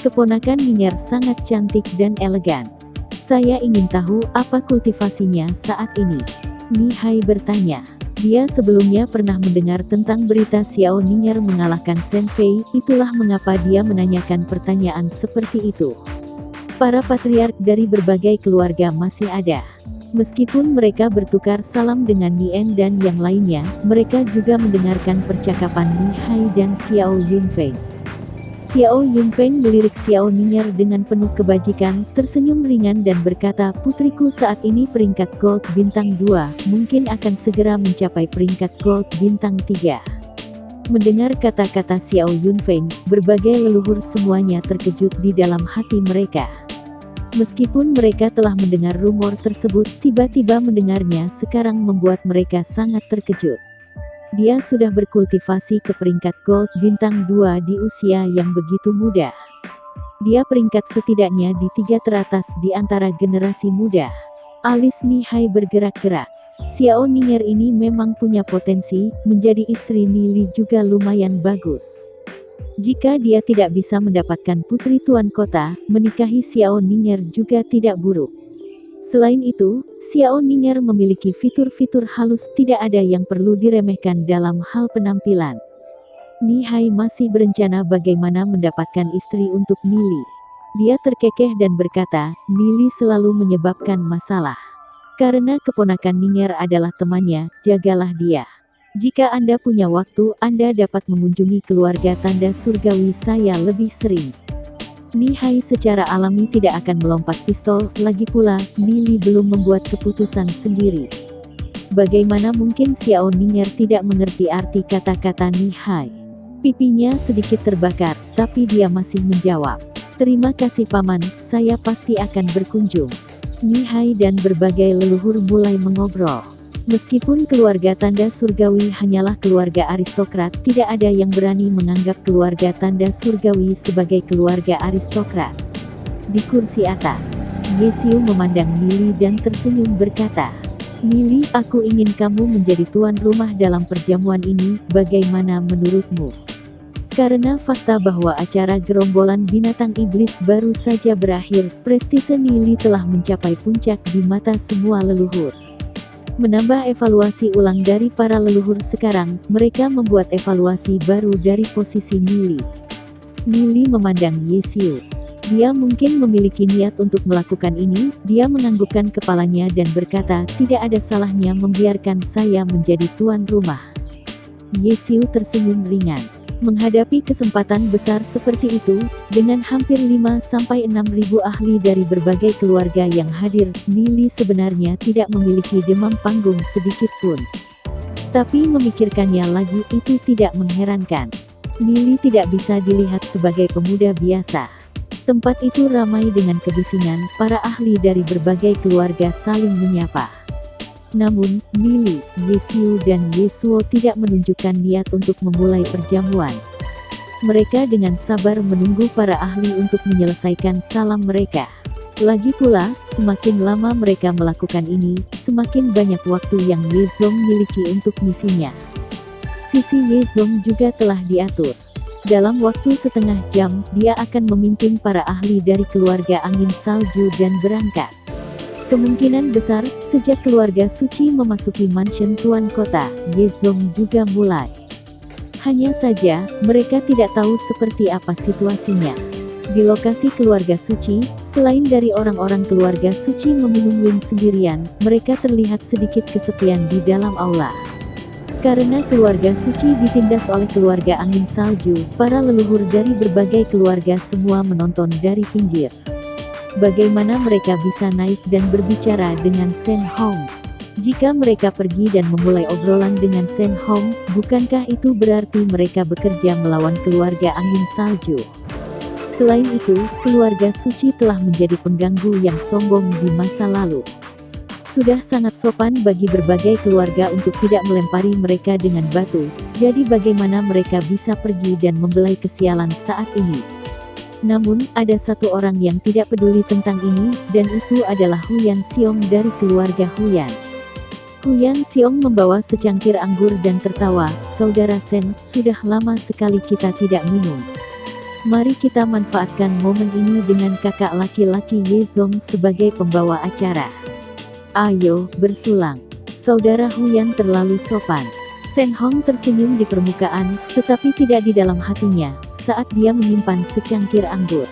Keponakan Ningyer sangat cantik dan elegan. Saya ingin tahu apa kultivasinya saat ini. Nihai bertanya. Dia sebelumnya pernah mendengar tentang berita Xiao Ningyer mengalahkan Shen Fei, itulah mengapa dia menanyakan pertanyaan seperti itu. Para patriark dari berbagai keluarga masih ada. Meskipun mereka bertukar salam dengan Nien dan yang lainnya, mereka juga mendengarkan percakapan Nihai dan Xiao Yunfeng. Xiao Yunfeng melirik Xiao Ningyer dengan penuh kebajikan, tersenyum ringan dan berkata, putriku saat ini peringkat gold bintang 2, mungkin akan segera mencapai peringkat gold bintang 3. Mendengar kata-kata Xiao Yunfeng, berbagai leluhur semuanya terkejut di dalam hati mereka. Meskipun mereka telah mendengar rumor tersebut, tiba-tiba mendengarnya sekarang membuat mereka sangat terkejut. Dia sudah berkultivasi ke peringkat gold bintang 2 di usia yang begitu muda. Dia peringkat setidaknya di 3 teratas di antara generasi muda. Alis Nihai bergerak-gerak. Xiao Ningyer ini memang punya potensi, menjadi istri Nili juga lumayan bagus. Jika dia tidak bisa mendapatkan putri tuan kota, menikahi Xiao Ningyer juga tidak buruk. Selain itu, Xiao Ningyer memiliki fitur-fitur halus, tidak ada yang perlu diremehkan dalam hal penampilan. Nihai masih berencana bagaimana mendapatkan istri untuk Nili. Dia terkekeh dan berkata, Nili selalu menyebabkan masalah. Karena keponakan Ningyer adalah temannya, jagalah dia. Jika Anda punya waktu, Anda dapat mengunjungi keluarga tanda surgawi saya lebih sering. Nihai secara alami tidak akan melompat pistol, lagi pula, Nili belum membuat keputusan sendiri. Bagaimana mungkin Xiao Ningyer tidak mengerti arti kata-kata Nihai? Pipinya sedikit terbakar, tapi dia masih menjawab. Terima kasih paman, saya pasti akan berkunjung. Nihai dan berbagai leluhur mulai mengobrol. Meskipun keluarga tanda surgawi hanyalah keluarga aristokrat, tidak ada yang berani menganggap keluarga tanda surgawi sebagai keluarga aristokrat. Di kursi atas, Ye Xiu memandang Nili dan tersenyum berkata, Nili, aku ingin kamu menjadi tuan rumah dalam perjamuan ini, bagaimana menurutmu? Karena fakta bahwa acara gerombolan binatang iblis baru saja berakhir, prestise Nili telah mencapai puncak di mata semua leluhur. Menambah evaluasi ulang dari para leluhur sekarang, mereka membuat evaluasi baru dari posisi Nili. Nili memandang Ye Xiu. Dia mungkin memiliki niat untuk melakukan ini, dia menganggukkan kepalanya dan berkata, tidak ada salahnya membiarkan saya menjadi tuan rumah. Ye Xiu tersenyum ringan. Menghadapi kesempatan besar seperti itu, dengan hampir 5-6 ribu ahli dari berbagai keluarga yang hadir, Nili sebenarnya tidak memiliki demam panggung sedikit pun. Tapi memikirkannya lagi, itu tidak mengherankan. Nili tidak bisa dilihat sebagai pemuda biasa. Tempat itu ramai dengan kebisingan, para ahli dari berbagai keluarga saling menyapa. Namun, Nili, Ye Xiu dan Ye Suo tidak menunjukkan niat untuk memulai perjamuan. Mereka dengan sabar menunggu para ahli untuk menyelesaikan salam mereka. Lagi pula, semakin lama mereka melakukan ini, semakin banyak waktu yang Ye Zong miliki untuk misinya. Sisi Ye Zong juga telah diatur. Dalam waktu setengah jam, dia akan memimpin para ahli dari keluarga angin salju dan berangkat. Kemungkinan besar, sejak keluarga suci memasuki mansion tuan kota, Ye Zong juga mulai. Hanya saja, mereka tidak tahu seperti apa situasinya. Di lokasi keluarga suci, selain dari orang-orang keluarga suci meminum wine sendirian, mereka terlihat sedikit kesepian di dalam aula. Karena keluarga suci ditindas oleh keluarga angin salju, para leluhur dari berbagai keluarga semua menonton dari pinggir. Bagaimana mereka bisa naik dan berbicara dengan Shen Hong? Jika mereka pergi dan memulai obrolan dengan Shen Hong, bukankah itu berarti mereka bekerja melawan keluarga angin salju? Selain itu, keluarga suci telah menjadi pengganggu yang sombong di masa lalu. Sudah sangat sopan bagi berbagai keluarga untuk tidak melempari mereka dengan batu, jadi bagaimana mereka bisa pergi dan membelai kesialan saat ini? Namun, ada satu orang yang tidak peduli tentang ini, dan itu adalah Huyan Xiong dari keluarga Huyan. Huyan Xiong membawa secangkir anggur dan tertawa, Saudara Shen, sudah lama sekali kita tidak minum. Mari kita manfaatkan momen ini dengan kakak laki-laki Ye Zong sebagai pembawa acara. Ayo, bersulang. Saudara Huyan terlalu sopan. Shen Hong tersenyum di permukaan, tetapi tidak di dalam hatinya, saat dia menyimpan secangkir anggur.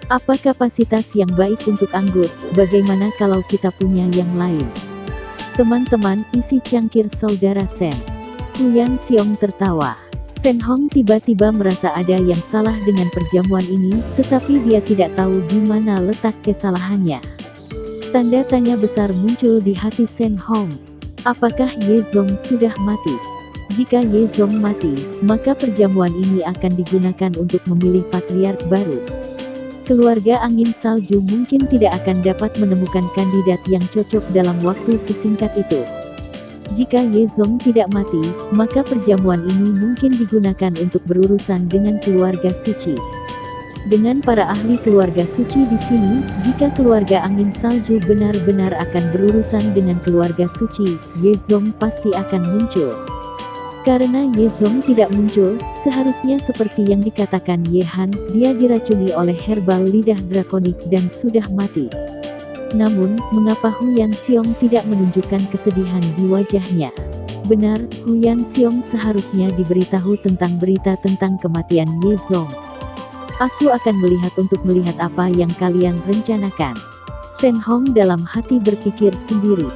Apa kapasitas yang baik untuk anggur, bagaimana kalau kita punya yang lain? Teman-teman, isi cangkir saudara Shen. Huyan Xiong tertawa. Shen Hong tiba-tiba merasa ada yang salah dengan perjamuan ini, tetapi dia tidak tahu di mana letak kesalahannya. Tanda tanya besar muncul di hati Shen Hong. Apakah Ye Zong sudah mati? Jika Ye Zong mati, maka perjamuan ini akan digunakan untuk memilih patriark baru. Keluarga angin salju mungkin tidak akan dapat menemukan kandidat yang cocok dalam waktu sesingkat itu. Jika Ye Zong tidak mati, maka perjamuan ini mungkin digunakan untuk berurusan dengan keluarga suci. Dengan para ahli keluarga suci di sini, jika keluarga angin salju benar-benar akan berurusan dengan keluarga suci, Ye Zong pasti akan muncul. Karena Ye Zong tidak muncul, seharusnya seperti yang dikatakan Ye Han, dia diracuni oleh herbal lidah drakonik dan sudah mati. Namun, mengapa Huyan Xiong tidak menunjukkan kesedihan di wajahnya? Benar, Huyan Xiong seharusnya diberitahu tentang berita tentang kematian Ye Zong. Aku akan melihat untuk melihat apa yang kalian rencanakan. Shen Hong dalam hati berpikir sendiri.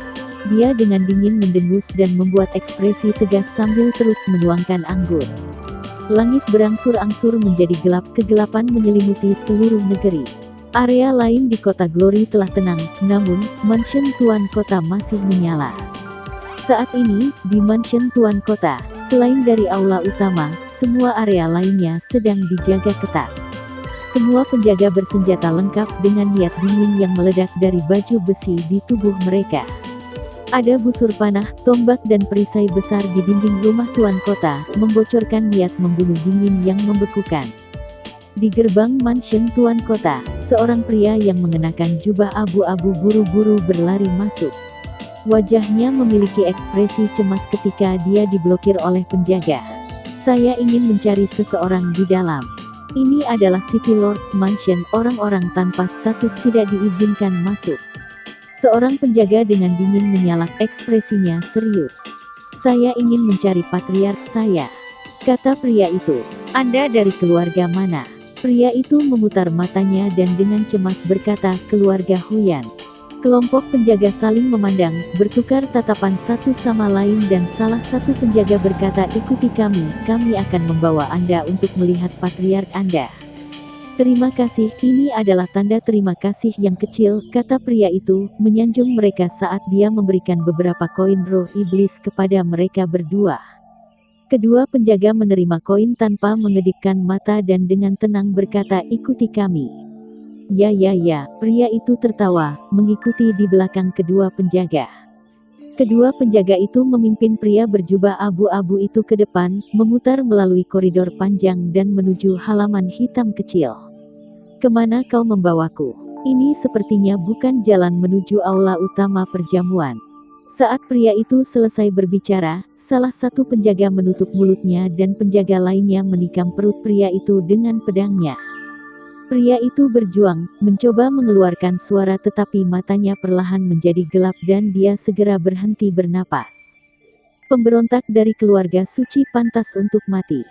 Dia dengan dingin mendengus dan membuat ekspresi tegas sambil terus menuangkan anggur. Langit berangsur-angsur menjadi gelap, kegelapan menyelimuti seluruh negeri. Area lain di kota Glory telah tenang, namun, mansion Tuan Kota masih menyala. Saat ini, di mansion Tuan Kota, selain dari aula utama, semua area lainnya sedang dijaga ketat. Semua penjaga bersenjata lengkap dengan niat dingin yang meledak dari baju besi di tubuh mereka. Ada busur panah, tombak dan perisai besar di dinding rumah Tuan Kota, membocorkan niat membunuh dingin yang membekukan. Di gerbang mansion Tuan Kota, seorang pria yang mengenakan jubah abu-abu buru-buru berlari masuk. Wajahnya memiliki ekspresi cemas ketika dia diblokir oleh penjaga. Saya ingin mencari seseorang di dalam. Ini adalah City Lord's Mansion, orang-orang tanpa status tidak diizinkan masuk. Seorang penjaga dengan dingin menyalak, ekspresinya serius. Saya ingin mencari patriark saya, kata pria itu. Anda dari keluarga mana? Pria itu memutar matanya dan dengan cemas berkata, keluarga Huyan. Kelompok penjaga saling memandang, bertukar tatapan satu sama lain dan salah satu penjaga berkata, ikuti kami akan membawa Anda untuk melihat patriark Anda. Terima kasih, ini adalah tanda terima kasih yang kecil, kata pria itu, menyanjung mereka saat dia memberikan beberapa koin roh iblis kepada mereka berdua. Kedua penjaga menerima koin tanpa mengedipkan mata dan dengan tenang berkata, ikuti kami. Ya, pria itu tertawa, mengikuti di belakang kedua penjaga. Kedua penjaga itu memimpin pria berjubah abu-abu itu ke depan, memutar melalui koridor panjang dan menuju halaman hitam kecil. Kemana kau membawaku? Ini sepertinya bukan jalan menuju aula utama perjamuan. Saat pria itu selesai berbicara, salah satu penjaga menutup mulutnya dan penjaga lainnya menikam perut pria itu dengan pedangnya. Pria itu berjuang, mencoba mengeluarkan suara tetapi matanya perlahan menjadi gelap dan dia segera berhenti bernapas. Pemberontak dari keluarga suci pantas untuk mati.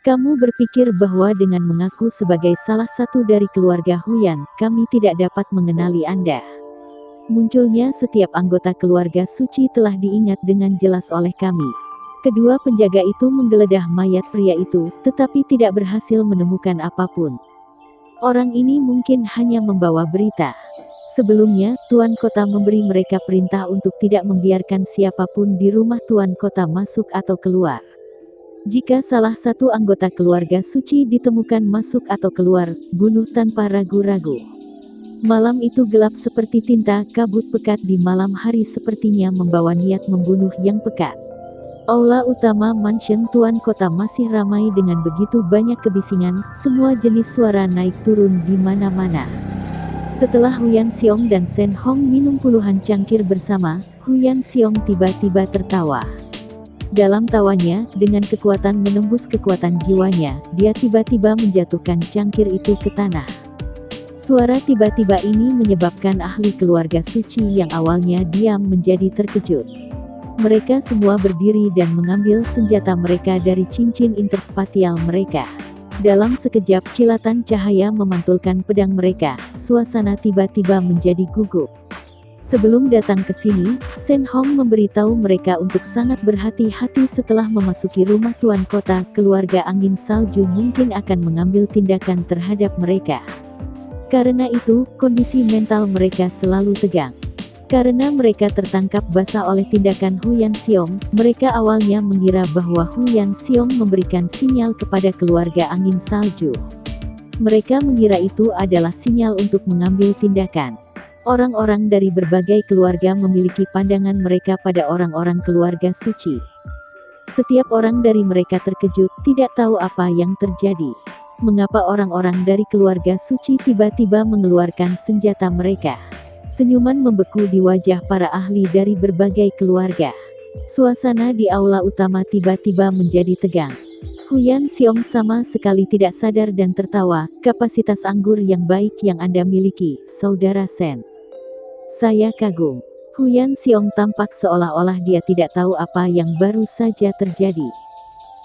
Kamu berpikir bahwa dengan mengaku sebagai salah satu dari keluarga Huyan, kami tidak dapat mengenali Anda. Munculnya setiap anggota keluarga suci telah diingat dengan jelas oleh kami. Kedua penjaga itu menggeledah mayat pria itu, tetapi tidak berhasil menemukan apapun. Orang ini mungkin hanya membawa berita. Sebelumnya, Tuan Kota memberi mereka perintah untuk tidak membiarkan siapapun di rumah Tuan Kota masuk atau keluar. Jika salah satu anggota keluarga suci ditemukan masuk atau keluar, bunuh tanpa ragu-ragu. Malam itu gelap seperti tinta, kabut pekat di malam hari sepertinya membawa niat membunuh yang pekat. Aula utama mansion Tuan Kota masih ramai dengan begitu banyak kebisingan, semua jenis suara naik turun di mana-mana. Setelah Huyan Xiong dan Shen Hong minum puluhan cangkir bersama, Huyan Xiong tiba-tiba tertawa. Dalam tawanya, dengan kekuatan menembus kekuatan jiwanya, dia tiba-tiba menjatuhkan cangkir itu ke tanah. Suara tiba-tiba ini menyebabkan ahli keluarga suci yang awalnya diam menjadi terkejut. Mereka semua berdiri dan mengambil senjata mereka dari cincin interspatial mereka. Dalam sekejap kilatan cahaya memantulkan pedang mereka, suasana tiba-tiba menjadi gugup. Sebelum datang ke sini, Shen Hong memberitahu mereka untuk sangat berhati-hati setelah memasuki rumah tuan kota. Keluarga angin salju mungkin akan mengambil tindakan terhadap mereka. Karena itu, kondisi mental mereka selalu tegang. Karena mereka tertangkap basah oleh tindakan Hu Yanxiong, mereka awalnya mengira bahwa Hu Yanxiong memberikan sinyal kepada keluarga angin salju. Mereka mengira itu adalah sinyal untuk mengambil tindakan. Orang-orang dari berbagai keluarga memiliki pandangan mereka pada orang-orang keluarga suci. Setiap orang dari mereka terkejut, tidak tahu apa yang terjadi. Mengapa orang-orang dari keluarga suci tiba-tiba mengeluarkan senjata mereka? Senyuman membeku di wajah para ahli dari berbagai keluarga. Suasana di aula utama tiba-tiba menjadi tegang. Hu Yanxiong sama sekali tidak sadar dan tertawa. Kapasitas anggur yang baik yang Anda miliki, Saudara Shen. Saya kagum. Hu Yanxiong tampak seolah-olah dia tidak tahu apa yang baru saja terjadi.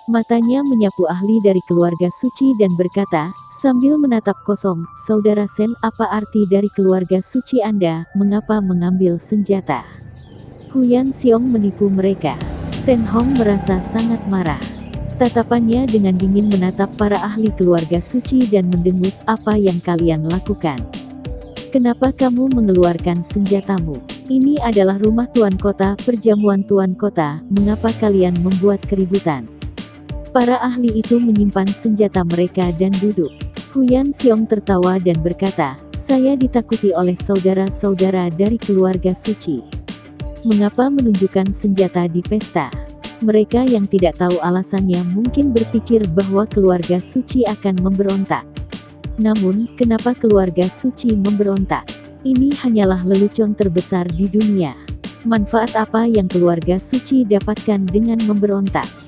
Matanya menyapu ahli dari keluarga suci dan berkata, sambil menatap kosong, Saudara Shen, apa arti dari keluarga suci Anda, mengapa mengambil senjata? Hu Yanxiong menipu mereka. Shen Hong merasa sangat marah. Tatapannya dengan dingin menatap para ahli keluarga suci dan mendengus, apa yang kalian lakukan? Kenapa kamu mengeluarkan senjatamu? Ini adalah rumah tuan kota, perjamuan tuan kota, mengapa kalian membuat keributan? Para ahli itu menyimpan senjata mereka dan duduk. Hu Yanxiong tertawa dan berkata, saya ditakuti oleh saudara-saudara dari keluarga suci. Mengapa menunjukkan senjata di pesta? Mereka yang tidak tahu alasannya mungkin berpikir bahwa keluarga suci akan memberontak. Namun, kenapa keluarga suci memberontak? Ini hanyalah lelucon terbesar di dunia. Manfaat apa yang keluarga suci dapatkan dengan memberontak?